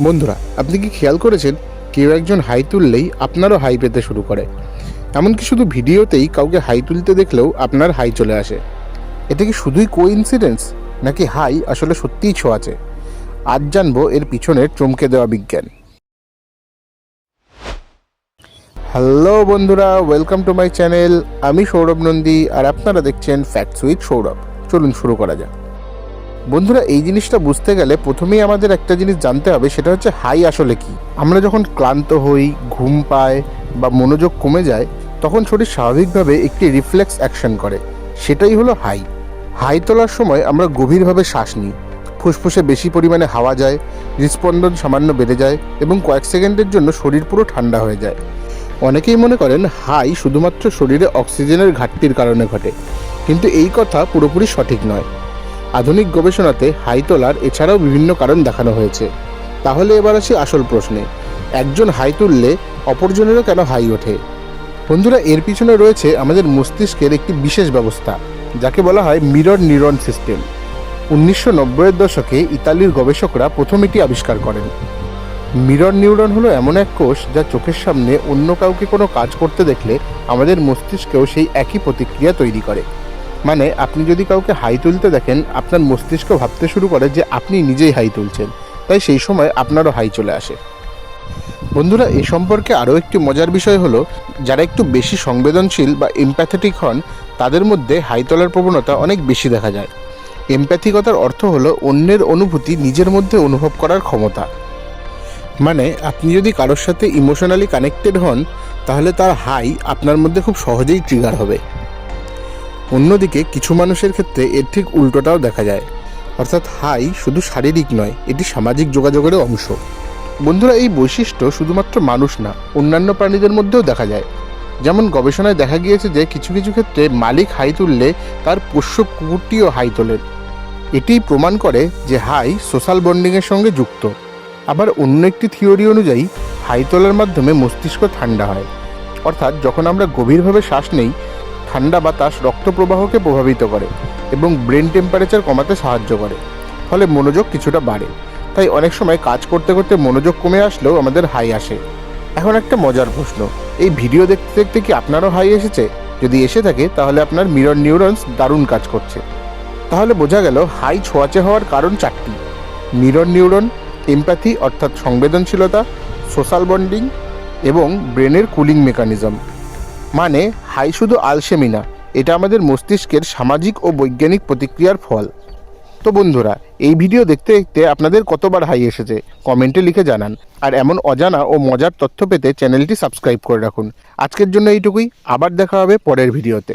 বন্ধুরা, আপনি কি খেয়াল করেছেন কেউ একজন হাই তুললেই আপনারও হাই পেতে শুরু করে? এমনকি শুধু ভিডিওতেই কাউকে হাই তুলতে দেখলেও আপনার হাই চলে আসে। এটা কি শুধুই কোইন্সিডেন্স, নাকি হাই আসলে সত্যিই ছোঁয়াচে? আজ জানবো এর পিছনের চমকে দেওয়া বিজ্ঞান। হ্যালো বন্ধুরা, ওয়েলকাম টু মাই চ্যানেল। আমি সৌরভ নন্দী আর আপনারা দেখছেন ফ্যাক্টস উইথ সৌরভ। চলুন শুরু করা যাক। বন্ধুরা, এই জিনিসটা বুঝতে গেলে প্রথমেই আমাদের একটা জিনিস জানতে হবে, সেটা হচ্ছে হাই আসলে কি। আমরা যখন ক্লান্ত হই, ঘুম পায় বা মনোযোগ কমে যায়, তখন শরীর স্বাভাবিকভাবে একটি রিফ্লেক্স অ্যাকশন করে, সেটাই হলো হাই। হাই তোলার সময় আমরা গভীরভাবে শ্বাস নিই, ফুসফুসে বেশি পরিমাণে হাওয়া যায়, হৃদস্পন্দন সামান্য বেড়ে যায় এবং কয়েক সেকেন্ডের জন্য শরীর পুরো ঠান্ডা হয়ে যায়। অনেকেই মনে করেন হাই শুধুমাত্র শরীরে অক্সিজেনের ঘাটতির কারণে ঘটে, কিন্তু এই কথা পুরোপুরি সঠিক নয়। আধুনিক গবেষণাতে হাই তোলার এছাড়াও বিভিন্ন কারণ দেখানো হয়েছে। তাহলে এবার আসি আসল প্রশ্নে, একজন হাই তুললে অপরজনেরও কেন হাই ওঠে? বন্ধুরা, এর পিছনে রয়েছে আমাদের মস্তিষ্কের একটি বিশেষ ব্যবস্থা, যাকে বলা হয় মিরর নিউরন সিস্টেম। 1990-এর দশকে ইতালির গবেষকরা প্রথম এটি আবিষ্কার করেন। মিরর নিউরন হলো এমন এক কোষ যা চোখের সামনে অন্য কাউকে কোনো কাজ করতে দেখলে আমাদের মস্তিষ্কেও সেই একই প্রতিক্রিয়া তৈরি করে। মানে, আপনি যদি কাউকে হাই তুলতে দেখেন, আপনার মস্তিষ্ক ভাবতে শুরু করে যে আপনি নিজেই হাই তুলছেন, তাই সেই সময় আপনারও হাই চলে আসে। বন্ধুরা, এই সম্পর্কে আরও একটি মজার বিষয় হলো, যারা একটু বেশি সংবেদনশীল বা এমপ্যাথেটিক হন, তাদের মধ্যে হাই তোলার প্রবণতা অনেক বেশি দেখা যায়। এমপ্যাথিকতার অর্থ হলো অন্যের অনুভূতি নিজের মধ্যে অনুভব করার ক্ষমতা। মানে, আপনি যদি কারোর সাথে ইমোশনালি কানেক্টেড হন, তাহলে তার হাই আপনার মধ্যে খুব সহজেই ট্রিগার হবে। অন্যদিকে কিছু মানুষের ক্ষেত্রে এর ঠিক উল্টোটাও দেখা যায়, অর্থাৎ হাই শুধু শারীরিক নয়, এটি সামাজিক যোগাযোগেরও অংশ। বন্ধুরা, এই বৈশিষ্ট্য শুধুমাত্র মানুষ না, অন্যান্য প্রাণীদের মধ্যেও দেখা যায়। যেমন গবেষণায় দেখা গিয়েছে যে কিছু কিছু ক্ষেত্রে মালিক হাই তুললে তার পোষ্য কুকুরটিও হাই তোলেন। এটি প্রমাণ করে যে হাই সোশ্যাল বন্ডিংয়ের সঙ্গে যুক্ত। আবার অন্য একটি থিওরি অনুযায়ী হাই তোলার মাধ্যমে মস্তিষ্ক ঠান্ডা হয়, অর্থাৎ যখন আমরা গভীরভাবে শ্বাস নেই, ঠান্ডা বাতাস রক্ত প্রবাহকে প্রভাবিত করে এবং ব্রেন টেম্পারেচার কমাতে সাহায্য করে, ফলে মনোযোগ কিছুটা বাড়ে। তাই অনেক সময় কাজ করতে করতে মনোযোগ কমে আসলেও আমাদের হাই আসে। এখন একটা মজার প্রশ্ন, এই ভিডিও দেখতে দেখতে কি আপনারও হাই এসেছে? যদি এসে থাকে, তাহলে আপনার মিরর নিউরনস দারুণ কাজ করছে। তাহলে বোঝা গেল হাই ছোঁয়াচে হওয়ার কারণ চারটি: মিরর নিউরন, এমপ্যাথি অর্থাৎ সংবেদনশীলতা, সোশ্যাল বন্ডিং এবং ব্রেনের কুলিং মেকানিজম। মানে, হাই শুধু আলসেমি না, এটা আমাদের মস্তিষ্কের সামাজিক ও বৈজ্ঞানিক প্রতিক্রিয়ার ফল। তো বন্ধুরা, এই ভিডিও দেখতে দেখতে আপনাদের কতবার হাই এসেছে কমেন্টে লিখে জানান। আর এমন অজানা ও মজার তথ্য পেতে চ্যানেলটি সাবস্ক্রাইব করে রাখুন। আজকের জন্য এইটুকুই, আবার দেখা হবে পরের ভিডিওতে।